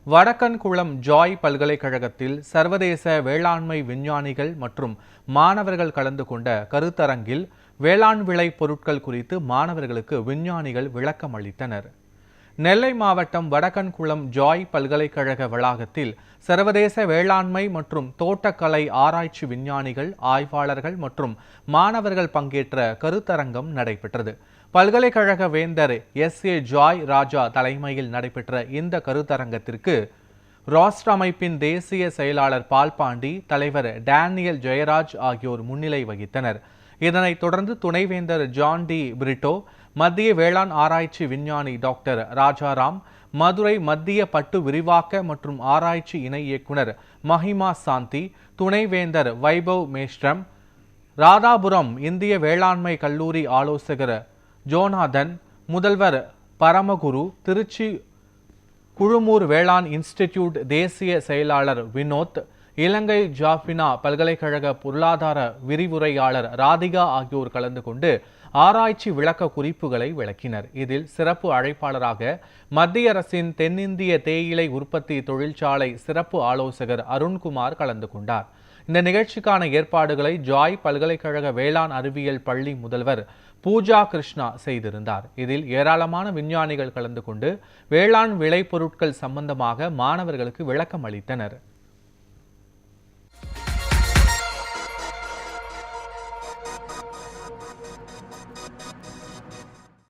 Vadakkankulam Joy பல்கலைக்கழகத்தில் சர்வதேச வேளாண்மை விஞ்ஞானிகள் மற்றும் மாணவர்கள் கலந்து கொண்ட கருத்தரங்கில் வேளாண் விளை பொருட்கள் குறித்து மாணவர்களுக்கு விஞ்ஞானிகள் விளக்கம் அளித்தனர். நெல்லை மாவட்டம் வடக்கன்குளம் ஜாய் பல்கலைக்கழக வளாகத்தில் சர்வதேச வேளாண்மை மற்றும் தோட்டக்கலை ஆராய்ச்சி விஞ்ஞானிகள், ஆய்வாளர்கள் மற்றும் மாணவர்கள் பங்கேற்ற கருத்தரங்கம் நடைபெற்றது. பல்கலைக்கழக வேந்தர் SA ஜாய் ராஜா தலைமையில் நடைபெற்ற இந்த கருத்தரங்கத்திற்கு ராஷ்டிர அமைப்பின் தேசிய செயலாளர் பால்பாண்டி, தலைவர் டேனியல் ஜெயராஜ் ஆகியோர் முன்னிலை வகித்தனர். இதனைத் தொடர்ந்து துணைவேந்தர் ஜான் டி பிரிட்டோ, மத்திய வேளாண் ஆராய்ச்சி விஞ்ஞானி டாக்டர் ராஜாராம், மதுரை மத்திய பட்டு விரிவாக்க மற்றும் ஆராய்ச்சி இணை இயக்குனர் மஹிமா சாந்தி, துணைவேந்தர் வைபவ் மேஷ்ரம், ராதாபுரம் இந்திய வேளாண்மை கல்லூரி ஆலோசகர் ஜோனாதன், முதல்வர் பரமகுரு, திருச்சி குழுமூர் வேளாண் இன்ஸ்டிடியூட் தேசிய செயலாளர் வினோத், இலங்கை ஜாஃபினா பல்கலைக்கழக பொருளாதார விரிவுரையாளர் ராதிகா ஆகியோர் கலந்து கொண்டு ஆராய்ச்சி விளக்க குறிப்புகளை விளக்கினர். இதில் சிறப்பு அழைப்பாளராக மத்திய அரசின் தென்னிந்திய தேயிலை உற்பத்தி தொழிற்சாலை சிறப்பு ஆலோசகர் அருண்குமார் கலந்து கொண்டார். இந்த நிகழ்ச்சிக்கான ஏற்பாடுகளை ஜாய் பல்கலைக்கழக வேளாண் அறிவியல் பள்ளி முதல்வர் பூஜா கிருஷ்ணா செய்திருந்தார். இதில் ஏராளமான விஞ்ஞானிகள் கலந்து கொண்டு வேளாண் விளைபொருட்கள் சம்பந்தமாக மாணவர்களுக்கு விளக்கம் அளித்தனர்.